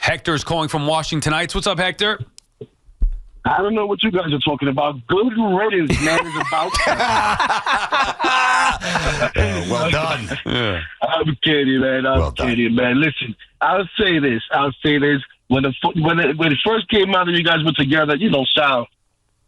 Hector's calling from Washington Heights. What's up, Hector? I don't know what you guys are talking about. Good riddance, man, is about Well done. Yeah. I'm kidding, man. I'm kidding, man. Listen, I'll say this. When it first came out and you guys were together, Sal,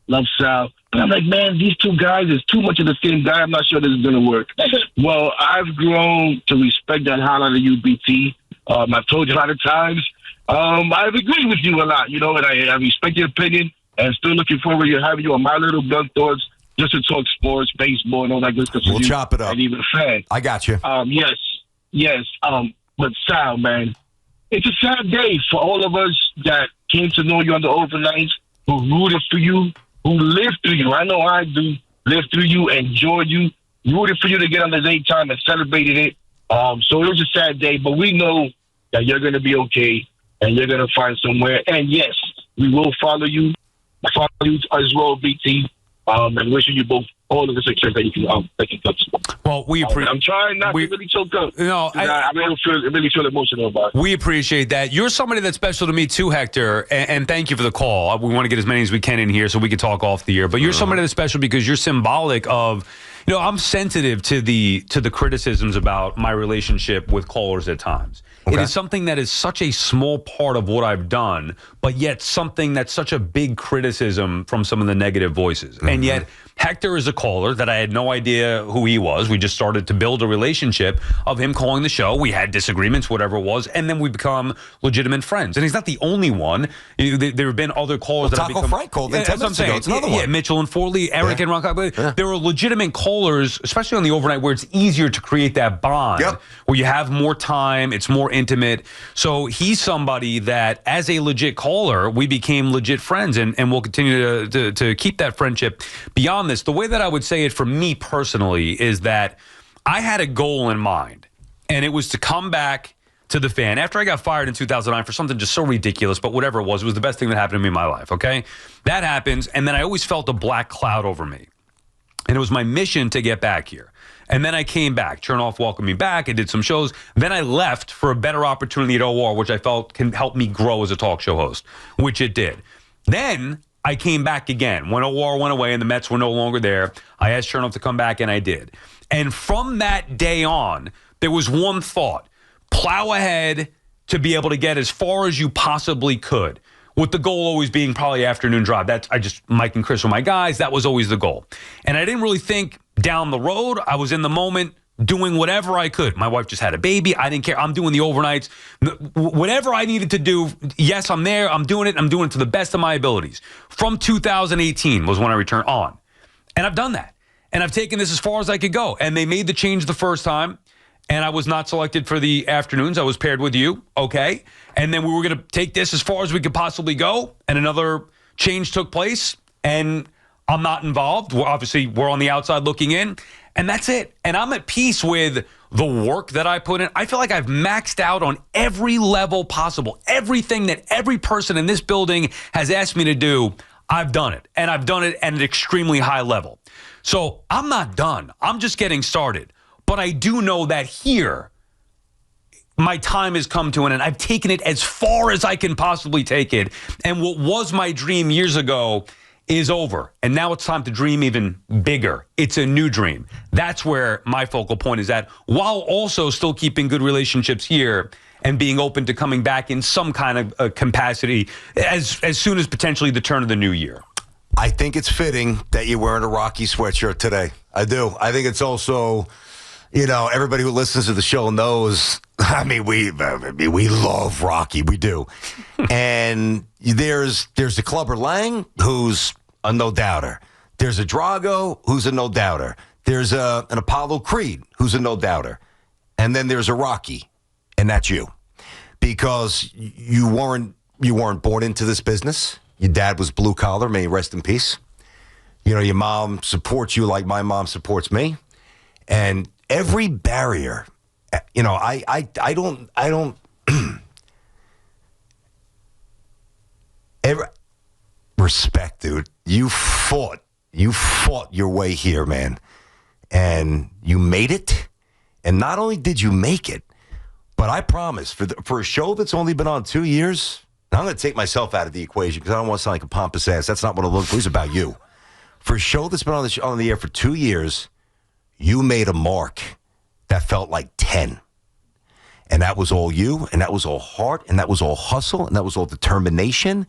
love Sal. And I'm like, man, these two guys is too much of the same guy. I'm not sure this is going to work. Well, I've grown to respect that hell out of you, BT. I've told you a lot of times. I've agreed with you a lot, and I respect your opinion. And still looking forward to having you on my little gun thoughts just to talk sports, baseball, and all that good stuff. We'll chop it up. And even a fan. I got you. Yes. But Sal, man, it's a sad day for all of us that came to know you on the overnights, who rooted for you, who lived through you. I know I do. Lived through you, enjoyed you, rooted for you to get on the daytime and celebrated it. So it was a sad day, but we know that you're going to be okay and you're going to find somewhere. And yes, we will follow you as well, BT, and wishing you both all of the success that you can touch. Well, I'm trying not to really choke up. No, I really feel emotional about it. We appreciate that. You're somebody that's special to me too, Hector, and thank you for the call. We want to get as many as we can in here so we can talk off the air. But you're somebody that's special because you're symbolic of, I'm sensitive to the criticisms about my relationship with callers at times. Okay. It is something that is such a small part of what I've done, but yet something that's such a big criticism from some of the negative voices. Mm-hmm. And yet Hector is a caller that I had no idea who he was. We just started to build a relationship of him calling the show. We had disagreements, whatever it was, and then we become legitimate friends. And he's not the only one. There have been other callers that have become... Frank called in 10 minutes ago. It's another one. Yeah, Mitchell and Forley, Eric and Ron. There are legitimate callers, especially on the overnight, where it's easier to create that bond, where you have more time, it's more intimate. So he's somebody that, as a legit caller, we became legit friends, and we'll continue to keep that friendship beyond this. The way that I would say it for me personally is that I had a goal in mind, and it was to come back to the fan after I got fired in 2009 for something just so ridiculous, but whatever it was the best thing that happened to me in my life, okay? That happens, and then I always felt a black cloud over me, and it was my mission to get back here. And then I came back. Chernoff welcomed me back. I did some shows. Then I left for a better opportunity at OR, which I felt can help me grow as a talk show host, which it did. Then I came back again. When OR went away and the Mets were no longer there, I asked Chernoff to come back, and I did. And from that day on, there was one thought. Plow ahead to be able to get as far as you possibly could, with the goal always being probably afternoon drive. Mike and Chris were my guys. That was always the goal. And I didn't really think down the road. I was in the moment doing whatever I could. My wife just had a baby. I didn't care. I'm doing the overnights. Whatever I needed to do, yes, I'm there. I'm doing it. I'm doing it to the best of my abilities. From 2018 was when I returned on. And I've done that. And I've taken this as far as I could go. And they made the change the first time. And I was not selected for the afternoons. I was paired with you. Okay. And then we were going to take this as far as we could possibly go. And another change took place. And I'm not involved. We're on the outside looking in. And that's it. And I'm at peace with the work that I put in. I feel like I've maxed out on every level possible. Everything that every person in this building has asked me to do, I've done it. And I've done it at an extremely high level. So I'm not done. I'm just getting started. But I do know that here, my time has come to an end. I've taken it as far as I can possibly take it. And what was my dream years ago is over. And now it's time to dream even bigger. It's a new dream. That's where my focal point is at, while also still keeping good relationships here and being open to coming back in some kind of capacity as soon as potentially the turn of the new year. I think it's fitting that you're wearing a Rocky sweatshirt today. I do. I think it's also, everybody who listens to the show knows, we love Rocky. We do. And there's a Clubber Lang who's a no-doubter. There's a Drago who's a no-doubter. There's an Apollo Creed who's a no-doubter. And then there's a Rocky, and that's you. Because you weren't born into this business. Your dad was blue collar, may he rest in peace. Your mom supports you like my mom supports me. And every barrier, I don't respect, dude. You fought your way here, man. And you made it. And not only did you make it, But I promise, for a show that's only been on 2 years, I'm going to take myself out of the equation because I don't want to sound like a pompous ass. That's not what I look for. It's about you. For a show that's been on the air for 2 years, you made a mark that felt like 10. And that was all you, and that was all heart, and that was all hustle, and that was all determination.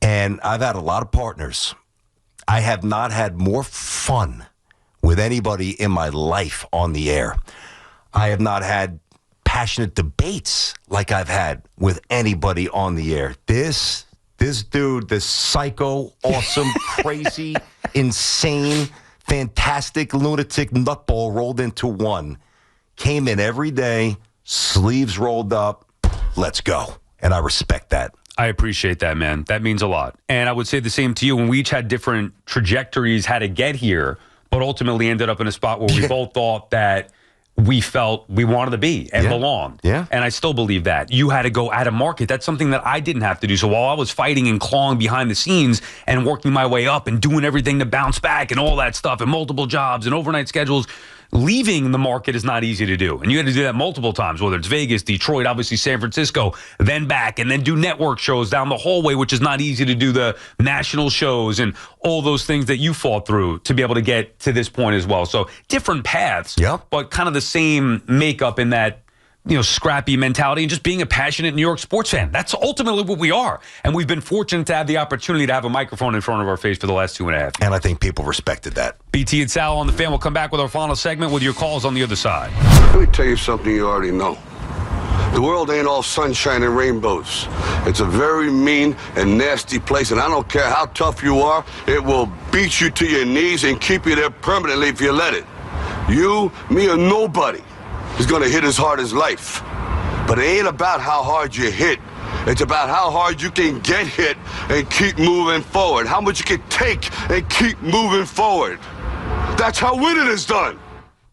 And I've had a lot of partners. I have not had more fun with anybody in my life on the air. I have not had passionate debates like I've had with anybody on the air. This dude, this psycho, awesome, crazy, insane, fantastic, lunatic nutball rolled into one. Came in every day, sleeves rolled up, let's go. And I respect that. I appreciate that, man. That means a lot. And I would say the same to you. When we each had different trajectories how to get here, but ultimately ended up in a spot where we both thought that we felt we wanted to be and belong. Yeah. And I still believe that. You had to go out of market. That's something that I didn't have to do. So while I was fighting and clawing behind the scenes and working my way up and doing everything to bounce back and all that stuff and multiple jobs and overnight schedules, leaving the market is not easy to do. And you had to do that multiple times, whether it's Vegas, Detroit, obviously San Francisco, then back, and then do network shows down the hallway, which is not easy to do, the national shows and all those things that you fought through to be able to get to this point as well. So different paths, but kind of the same makeup in that, scrappy mentality and just being a passionate New York sports fan. That's ultimately what we are. And we've been fortunate to have the opportunity to have a microphone in front of our face for the last 2.5. And I think people respected that. BT and Sal on the Fan. We'll come back with our final segment with your calls on the other side. Let me tell you something you already know. The world ain't all sunshine and rainbows. It's a very mean and nasty place, and I don't care how tough you are, it will beat you to your knees and keep you there permanently if you let it. You, me, or nobody is going to hit as hard as life. But it ain't about how hard you hit. It's about how hard you can get hit and keep moving forward. How much you can take and keep moving forward. That's how winning is done.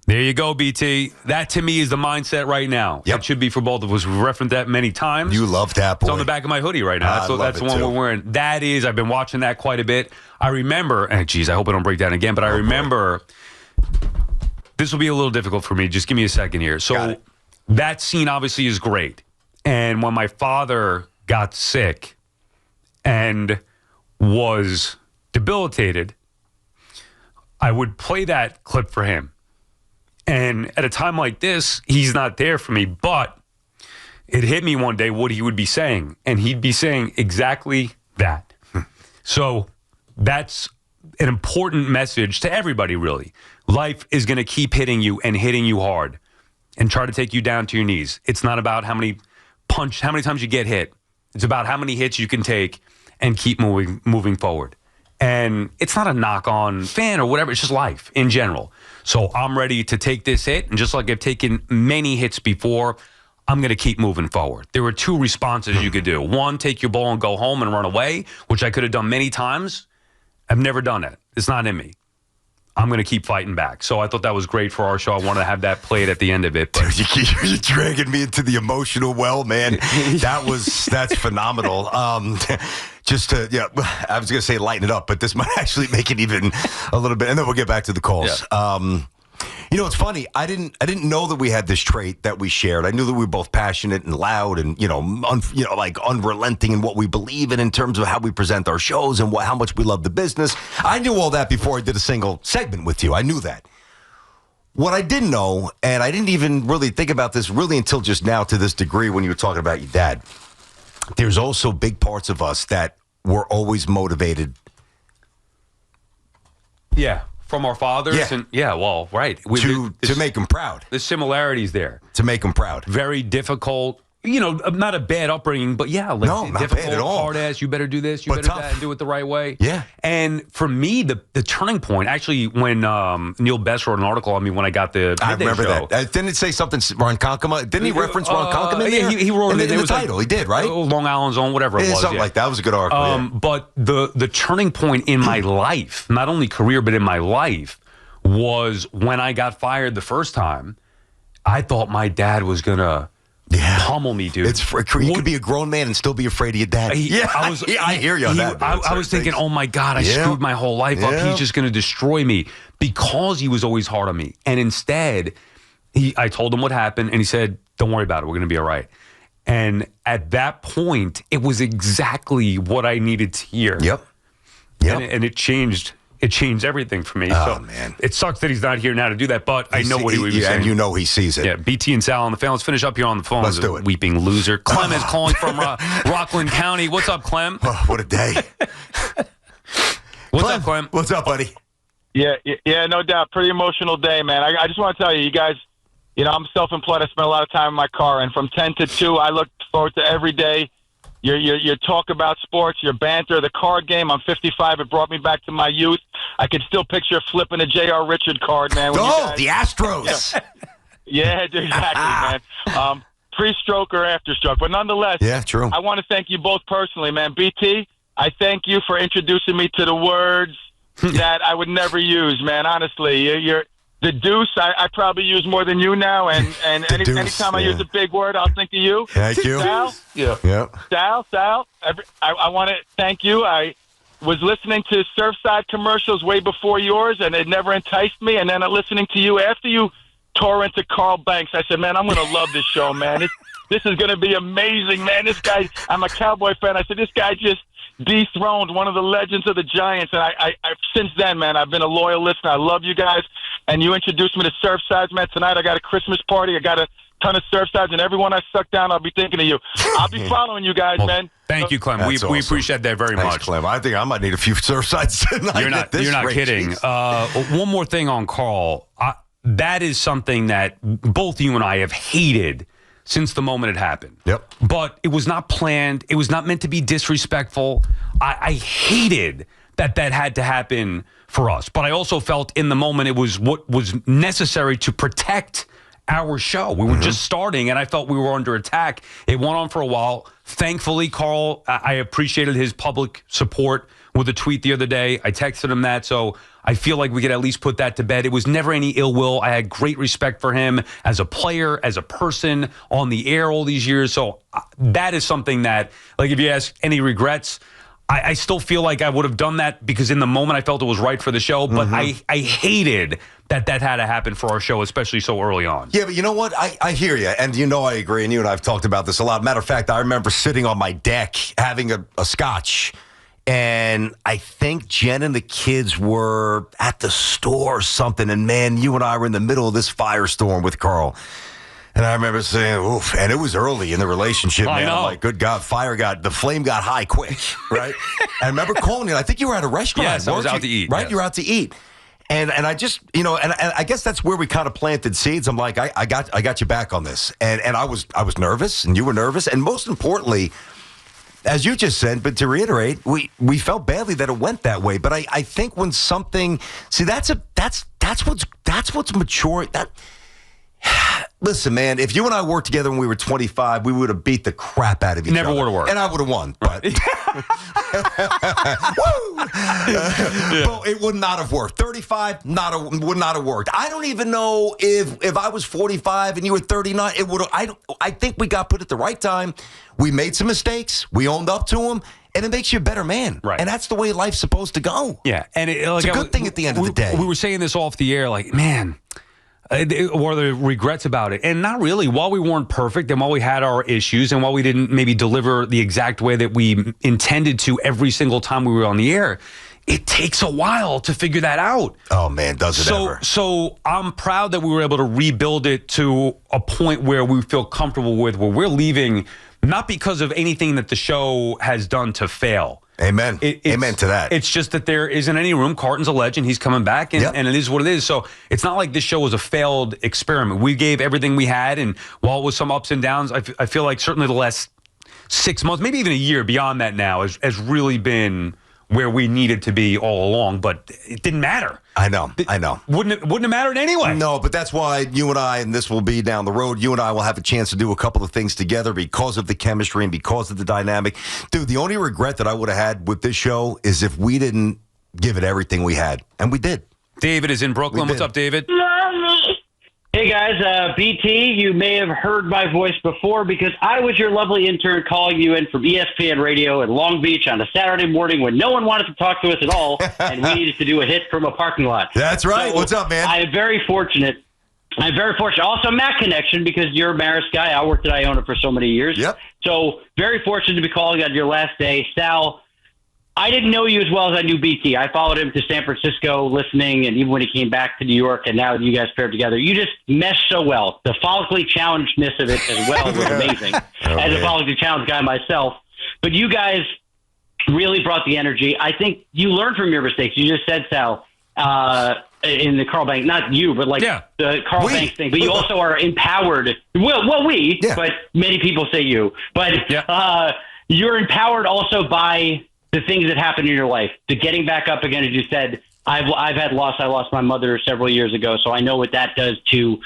There you go, BT. That, to me, is the mindset right now. Yep. It should be for both of us. We've referenced that many times. You love that, boy. It's on the back of my hoodie right now. That's the one we're wearing. That is, I've been watching that quite a bit. I remember, I hope I don't break down again, but I remember, this will be a little difficult for me. Just give me a second here. So that scene obviously is great. And when my father got sick and was debilitated, I would play that clip for him. And at a time like this, he's not there for me, but it hit me one day what he would be saying. And he'd be saying exactly that. So that's an important message to everybody, really. Life is going to keep hitting you and hitting you hard and try to take you down to your knees. It's not about how many times you get hit. It's about how many hits you can take and keep moving forward. And it's not a knock on fan or whatever. It's just life in general. So I'm ready to take this hit. And just like I've taken many hits before, I'm going to keep moving forward. There were two responses you could do. One, take your ball and go home and run away, which I could have done many times. I've never done it. It's not in me. I'm going to keep fighting back. So I thought that was great for our show. I wanted to have that played at the end of it. But Dude, you're dragging me into the emotional well, man. That's phenomenal. I was going to say lighten it up, but this might actually make it even a little bit. And then we'll get back to the calls. Yeah. It's funny. I didn't know that we had this trait that we shared. I knew that we were both passionate and loud and, unrelenting in what we believe in terms of how we present our shows and how much we love the business. I knew all that before I did a single segment with you. I knew that. What I didn't know, and I didn't even really think about this really until just now to this degree when you were talking about your dad, there's also big parts of us that were always motivated. Yeah. From our fathers? Yeah. And right. To make them proud. The similarities there. To make them proud. Very difficult. Not a bad upbringing, but no, difficult, not bad at all. Hard ass, you better do this, you but better tough. do that, and do it the right way. Yeah. And for me, the turning point, actually, when Neil Best wrote an article on me when I got the I remember show. that. Didn't it say something, Ron Konkama? Didn't he reference Ron Konkama in there? He wrote it in the title. He did, right? Long Island's Own, whatever it was. Something like that. It was a good article. But the turning point in my life, not only career, but in my life, was when I got fired the first time. I thought my dad was going to pummel me, dude. You could be a grown man and still be afraid of your dad. I hear you on that. I was thinking, oh my God, I screwed my whole life up. He's just going to destroy me because he was always hard on me. And instead, I told him what happened, and he said, Don't worry about it. We're going to be all right. And at that point, it was exactly what I needed to hear. Yep. And it changed. It changed everything for me. Oh, so man. It sucks that he's not here now to do that, but I know what he was saying. And you know he sees it. Yeah, BT and Sal on the fan. Let's finish up here on the phone. Let's do it. Weeping loser. Clem is calling from Rockland County. What's up, Clem? Oh, what a day. What's up, Clem? What's up, buddy? Yeah, no doubt. Pretty emotional day, man. I just want to tell you guys, I'm self-employed. I spend a lot of time in my car, and from 10 to 2, I look forward to every day. Your talk about sports, your banter, the card game. I'm 55. It brought me back to my youth. I could still picture flipping a J.R. Richard card, man. The Astros. Yeah, exactly, man. Pre-stroke or after-stroke. But nonetheless, yeah, true. I want to thank you both personally, man. BT, I thank you for introducing me to the words that I would never use, man. Honestly, you're the deuce. I probably use more than you now, and anytime I use a big word, I'll think of you. Thank you. Sal, Sal. I want to thank you. I was listening to Surfside commercials way before yours, and it never enticed me. And then listening to you after you tore into Carl Banks, I said, man, I'm going to love this show, man. This is going to be amazing, man. This guy, I'm a Cowboy fan. I said, this guy just dethroned one of the legends of the Giants. And I since then, man, I've been a loyal listener. I love you guys. And you introduced me to Surfsides, man. Tonight I got a Christmas party. I got a ton of Surfsides, and everyone I suck down, I'll be thinking of you. I'll be following you guys, man. Thank you, Clem. We appreciate that very Thanks, much. Clem. I think I might need a few Surfsides tonight. You're not kidding. One more thing on Carl. That is something that both you and I have hated since the moment it happened. Yep. But it was not planned. It was not meant to be disrespectful. I hated that had to happen for us. But I also felt in the moment it was what was necessary to protect our show. We were just starting, and I felt we were under attack. It went on for a while. Thankfully, Carl, I appreciated his public support with a tweet the other day. I texted him that, so I feel like we could at least put that to bed. It was never any ill will. I had great respect for him as a player, as a person, on the air all these years. So that is something that, like, if you ask any regrets, I still feel like I would have done that because in the moment I felt it was right for the show, but I hated that had to happen for our show, especially so early on. Yeah, but you know what? I hear you, and I agree, and you and I have talked about this a lot. Matter of fact, I remember sitting on my deck having a scotch, and I think Jen and the kids were at the store or something, and man, you and I were in the middle of this firestorm with Carl. And I remember saying, oof, and it was early in the relationship, man. I'm like, good God, the flame got high quick, right? And I remember calling you. I think you were at a restaurant. Yes, I was out to eat. Right? Yes. You were out to eat. And I just, and I guess that's where we kind of planted seeds. I'm like, I got you back on this. And I was nervous, and you were nervous. And most importantly, as you just said, but to reiterate, we felt badly that it went that way. But I think when something, see, that's what's mature. Listen, man, if you and I worked together when we were 25, we would have beat the crap out of each other. Never would have worked. And I would have won. But but it would not have worked. 35 would not have worked. I don't even know if I was 45 and you were 39, it would have. I think we got put at the right time. We made some mistakes. We owned up to them. And it makes you a better man. Right. And that's the way life's supposed to go. Yeah. And it's a good thing at the end of the day. We were saying this off the air, like, man, or the regrets about it. And not really. While we weren't perfect and while we had our issues and while we didn't maybe deliver the exact way that we intended to every single time we were on the air, it takes a while to figure that out. Oh, man, does it ever. So I'm proud that we were able to rebuild it to a point where we feel comfortable with, where we're leaving not because of anything that the show has done to fail. Amen. Amen to that. It's just that there isn't any room. Carton's a legend. He's coming back, and it is what it is. So it's not like this show was a failed experiment. We gave everything we had, and while it was some ups and downs, I feel like certainly the last 6 months, maybe even a year beyond that now, has really been where we needed to be all along, but it didn't matter. I know. Wouldn't have mattered anyway. No, but that's why you and I, and this will be down the road, you and I will have a chance to do a couple of things together because of the chemistry and because of the dynamic. Dude, the only regret that I would have had with this show is if we didn't give it everything we had, and we did. David is in Brooklyn. What's up, David? Hey, guys. BT, you may have heard my voice before because I was your lovely intern calling you in from ESPN Radio in Long Beach on a Saturday morning when no one wanted to talk to us at all, and we needed to do a hit from a parking lot. That's right. So what's up, man? I am very fortunate I'm very fortunate. Also, Matt connection, because you're a Marist guy. I worked at Iona for so many years. Yep. So very fortunate to be calling on your last day. Sal, I didn't know you as well as I knew BT. I followed him to San Francisco listening, and even when he came back to New York, and now you guys paired together, you just meshed so well. The follically challengedness of it as well was amazing. As a follically challenged guy myself. But you guys really brought the energy. I think you learned from your mistakes. You just said, Sal, in the Carl Banks, not you, but the Carl Banks thing. But you also are empowered. But many people say you. But you're empowered also by the things that happen in your life. The getting back up again, as you said. I've had loss. I lost my mother several years ago, so I know what that does to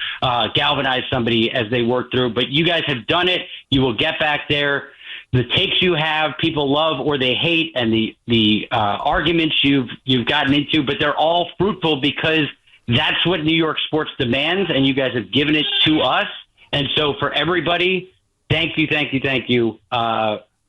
galvanize somebody as they work through. But you guys have done it. You will get back there. The takes you have, people love or they hate, and the arguments you've gotten into, but they're all fruitful because that's what New York sports demands, and you guys have given it to us. And so for everybody, thank you.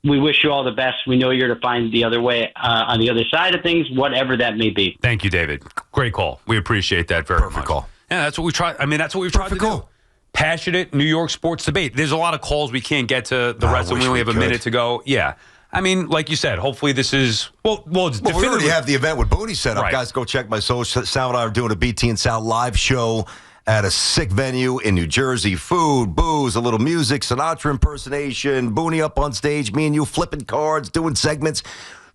We wish you all the best. We know you're to find the other way on the other side of things, whatever that may be. Thank you, David. Great call. We appreciate that very much. Perfect call. Yeah, that's what we try. I mean, that's what we've tried to do. Passionate New York sports debate. There's a lot of calls we can't get to the rest of them. We only have a minute to go. Yeah. I mean, like you said, hopefully this is well. It's we already have the event with Booney set up. Right. Guys, go check my social. Sal and I are doing a BT and Sal live show at a sick venue in New Jersey. Food, booze, a little music, Sinatra impersonation, Booney up on stage, me and you flipping cards, doing segments.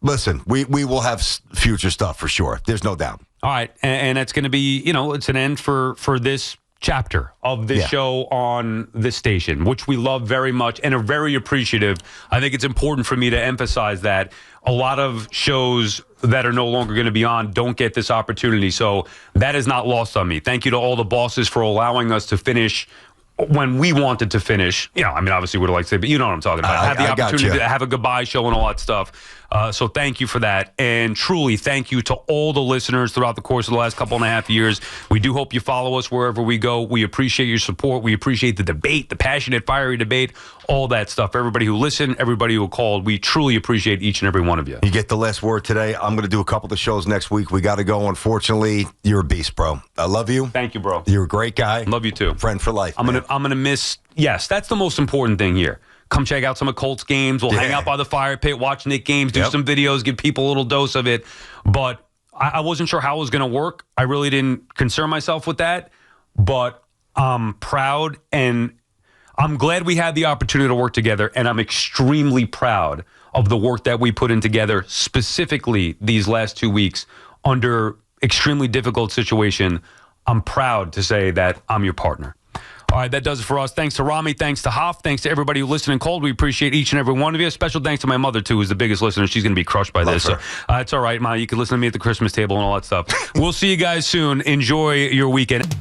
Listen, we will have future stuff for sure. There's no doubt. All right, and that's going to be, it's an end for this chapter of this show on this station, which we love very much and are very appreciative. I think it's important for me to emphasize that a lot of shows that are no longer going to be on don't get this opportunity. So that is not lost on me. Thank you to all the bosses for allowing us to finish when we wanted to finish. I mean, obviously would have liked to say, but you know what I'm talking about. Have the opportunity to have a goodbye show and all that stuff. So thank you for that. And truly, thank you to all the listeners throughout the course of the last 2.5 years. We do hope you follow us wherever we go. We appreciate your support. We appreciate the debate, the passionate, fiery debate, all that stuff. Everybody who listened, everybody who called, we truly appreciate each and every one of you. You get the last word today. I'm going to do a couple of shows next week. We got to go. Unfortunately, you're a beast, bro. I love you. Thank you, bro. You're a great guy. Love you too. Friend for life. I'm gonna miss. Yes, that's the most important thing here. Come check out some of Colts games. We'll hang out by the fire pit, watch Nick games, do some videos, give people a little dose of it. But I wasn't sure how it was going to work. I really didn't concern myself with that. But I'm proud, and I'm glad we had the opportunity to work together. And I'm extremely proud of the work that we put in together, specifically these last 2 weeks under extremely difficult situation. I'm proud to say that I'm your partner. All right, that does it for us. Thanks to Rami. Thanks to Hoff. Thanks to everybody who listened and called. We appreciate each and every one of you. Special thanks to my mother, too, who's the biggest listener. She's going to be crushed by this. So, it's all right, Ma. You can listen to me at the Christmas table and all that stuff. We'll see you guys soon. Enjoy your weekend.